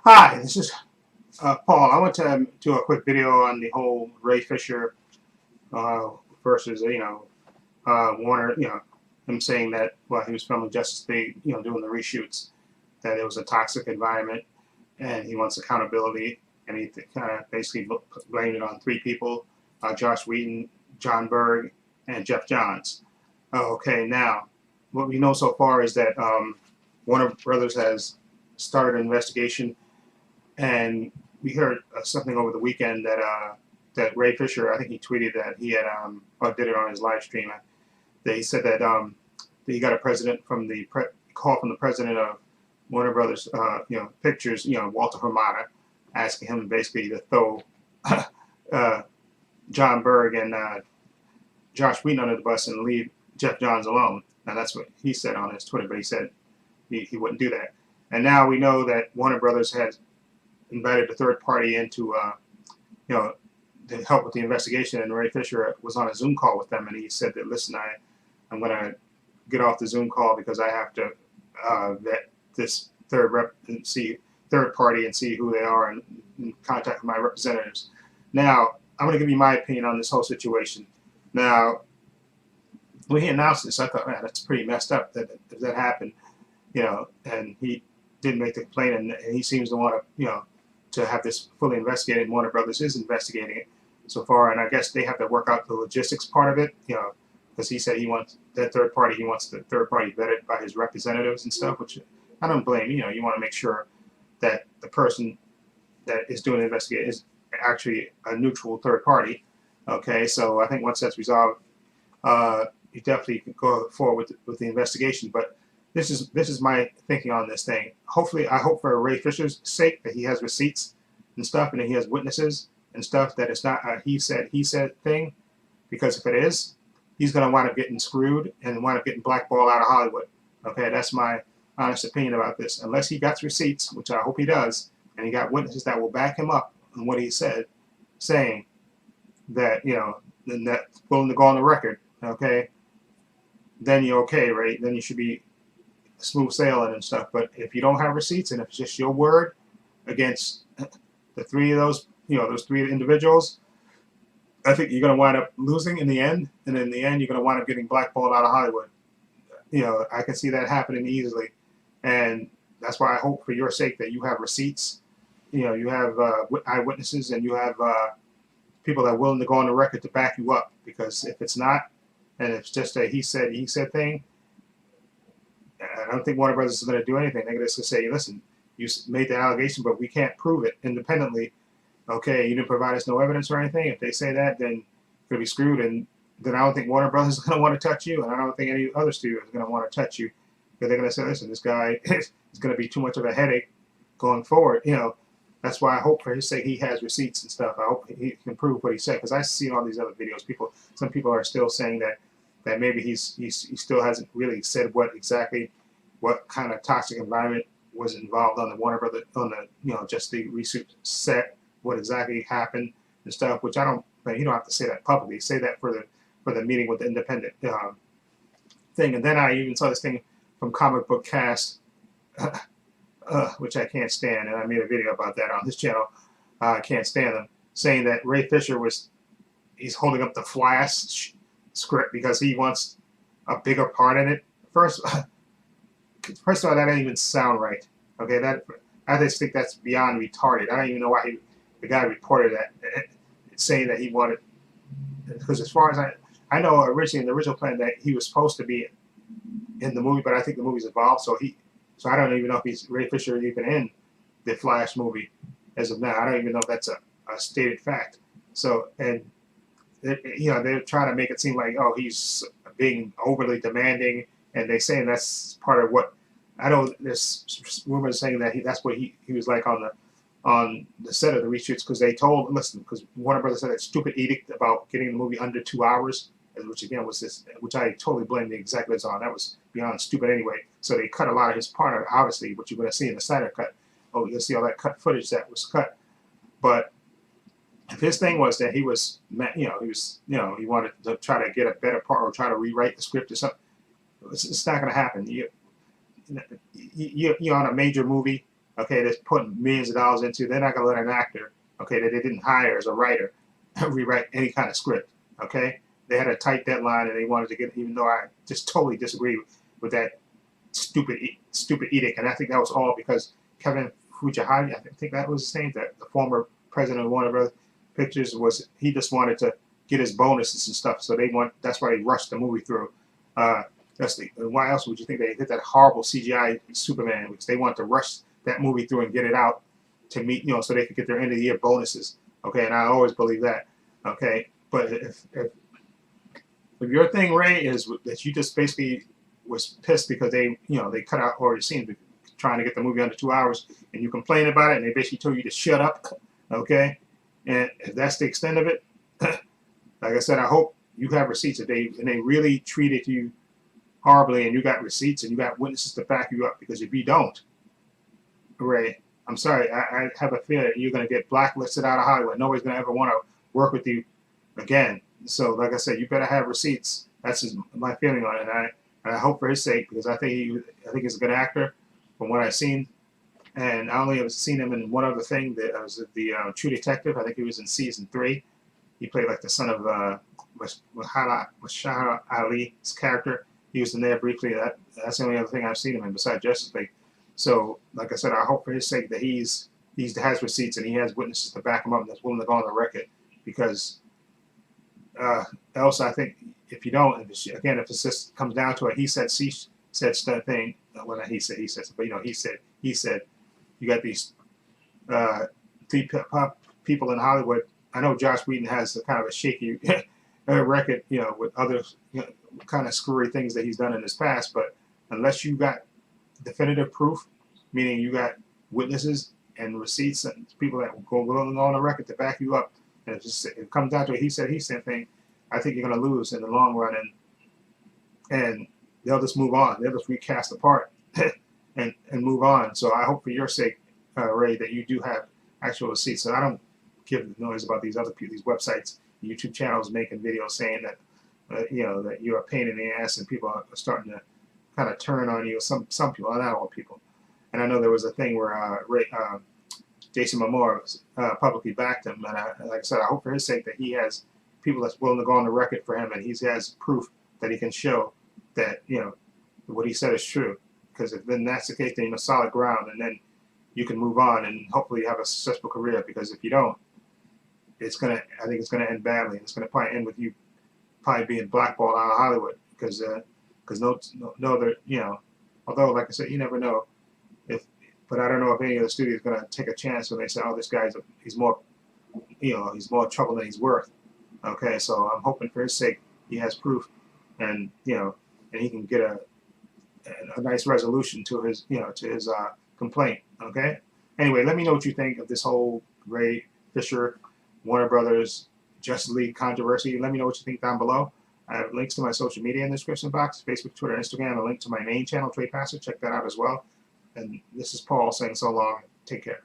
Hi, this is Paul. I want to do a quick video on the whole Ray Fisher uh, versus Warner. Him saying that while he was filming Justice League, doing the reshoots, that it was a toxic environment, and he wants accountability, and he kind of basically blamed it on three people: Josh Whedon, John Berg, and Jeff Johns. Okay, now what we know so far is that Warner Brothers has started an investigation, and we heard something over the weekend that that Ray Fisher, I think he tweeted that he had or did it on his live stream. That he said that he got a president from the call from the president of Warner Brothers, Pictures, Walter Hamada, asking him basically to throw uh, John Berg and Josh Whedon under the bus and leave Jeff Johns alone. Now that's what he said on his Twitter, but he said he wouldn't do that. And now we know that Warner Brothers has invited a third party in to, to help with the investigation. And Ray Fisher was on a Zoom call with them, and he said that, listen, I'm going to get off the Zoom call because I have to vet this third party and see who they are and contact my representatives. Now, I'm going to give you my opinion on this whole situation. Now, when he announced this, I thought, man, that's pretty messed up that that happened, and he didn't make the complaint, and he seems to want to have this fully investigated. And Warner Brothers is investigating it so far, and I guess they have to work out the logistics part of it, because he said he wants that third party, he wants the third party vetted by his representatives and stuff, which I don't blame. You want to make sure that the person that is doing the investigation is actually a neutral third party. Okay, so I think once that's resolved, you definitely can go forward with the investigation. But this is my thinking on this thing. Hopefully, I hope for Ray Fisher's sake that he has receipts and stuff, and that he has witnesses and stuff, that it's not a he said thing. Because if it is, he's going to wind up getting screwed and wind up getting blackballed out of Hollywood. Okay, that's my honest opinion about this. Unless he got receipts, which I hope he does, and he got witnesses that will back him up on what he said, saying that then that's willing to go on the record. Okay, then you're okay, right? Then you should be smooth sailing and stuff. But if you don't have receipts and if it's just your word against the three of those, those three individuals, I think you're going to wind up losing in the end. And in the end, you're going to wind up getting blackballed out of Hollywood. I can see that happening easily. And that's why I hope for your sake that you have receipts. You have eyewitnesses, and you have people that are willing to go on the record to back you up. Because if it's not, and it's just a he said thing, I don't think Warner Brothers is going to do anything. They're just going to say, listen, you made the allegation, but we can't prove it independently. Okay, you didn't provide us no evidence or anything. If they say that, then you're going to be screwed. And then I don't think Warner Brothers is going to want to touch you. And I don't think any other studio is going to want to touch you. Because they're going to say, listen, this guy is going to be too much of a headache going forward. That's why I hope for his sake he has receipts and stuff. I hope he can prove what he said. Because I see all these other videos. Some people are still saying that maybe he still hasn't really said what kind of toxic environment was involved on the Warner Brothers, on the just the reshoot set, what exactly happened and stuff. Which I don't. But you don't have to say that publicly. Say that for the meeting with the independent thing. And then I even saw this thing from Comic Book Cast, which I can't stand, and I made a video about that on his channel. I can't stand them, saying that Ray Fisher he's holding up the Flash script because he wants a bigger part in it. First of all, that doesn't even sound right. Okay, I just think that's beyond retarded. I don't even know why the guy reported that, saying that he wanted, because as far as I know, originally in the original plan that he was supposed to be in the movie, but I think the movie's evolved, so I don't even know if Ray Fisher is even in the Flash movie as of now. I don't even know if that's a stated fact. So, and they're trying to make it seem like, oh, he's being overly demanding, and they're saying that's part of what, I know there's rumors saying that that's what he was like on the set of the reshoots, because they told, listen, because Warner Brothers had that stupid edict about getting the movie under 2 hours, which again was this, which I totally blame the executives on. That was beyond stupid anyway. So they cut a lot of his part, obviously, what you're going to see in the Snyder cut. Oh, you'll see all that cut footage that was cut. But if his thing was that he wanted to try to get a better part or try to rewrite the script or something, it's not going to happen. You're on a major movie, okay, they're putting millions of dollars into. They're not going to let an actor, okay, that they didn't hire as a writer, rewrite any kind of script, okay? They had a tight deadline, and they wanted to get, even though I just totally disagree with that stupid edict, and I think that was all because Kevin Fujihara, I think that was his name, the former president of Warner Brothers Pictures, he just wanted to get his bonuses and stuff, so that's why they rushed the movie through. Why else would you think they did that horrible CGI Superman? Because they wanted to rush that movie through and get it out to meet, so they could get their end of the year bonuses. Okay, and I always believe that. Okay, but if your thing, Ray, is that you just basically was pissed because they cut out already scenes trying to get the movie under 2 hours, and you complain about it, and they basically told you to shut up. Okay, and if that's the extent of it, like I said, I hope you have receipts. If they really treated you horribly, and you got receipts and you got witnesses to back you up, because if you don't, Ray, I'm sorry, I have a feeling you're going to get blacklisted out of Hollywood. Nobody's going to ever want to work with you again. So, like I said, you better have receipts. That's my feeling on it. And I hope for his sake, because I think he's a good actor from what I've seen. And I only have seen him in one other thing. That was the True Detective. I think he was in season 3. He played like the son of Mahershala Ali's character. He was in there briefly. That's the only other thing I've seen him in besides Justice League. So, like I said, I hope for his sake that he has receipts and he has witnesses to back him up and that's willing to go on the record. Because else, I think if you don't, if it just comes down to a he said, she said thing. Well, not he said, but he said. You got these 3 people in Hollywood. I know Josh Whedon has a kind of a shaky record, with other kind of screwy things that he's done in his past. But unless you got definitive proof, meaning you got witnesses and receipts and people that will go on the record to back you up, and it comes down to a he said thing, I think you're going to lose in the long run, and they'll just move on. They'll just recast the part and move on. So I hope for your sake, Ray, that you do have actual receipts. So I don't give noise about these other people, these websites, YouTube channels making videos saying that that you're a pain in the ass, and people are starting to kind of turn on you. Some people, not all people. And I know there was a thing where Jason Momoa publicly backed him, and like I said, I hope for his sake that he has people that's willing to go on the record for him, and he has proof that he can show that what he said is true. Because if then that's the case, then you're on solid ground, and then you can move on and hopefully have a successful career. Because if you don't, I think it's gonna end badly. It's gonna probably end with you probably being blackballed out of Hollywood. Because although like I said, you never know. But I don't know if any of the studios are gonna take a chance when they say, oh, this guy's he's more trouble than he's worth. Okay, so I'm hoping for his sake he has proof, and and he can get a nice resolution to his complaint. Okay. Anyway, let me know what you think of this whole Ray Fisher, Warner Brothers, Justice League controversy. Let me know what you think down below. I have links to my social media in the description box: Facebook, Twitter, Instagram. A link to my main channel, Trepacer. Check that out as well. And this is Paul saying so long. Take care.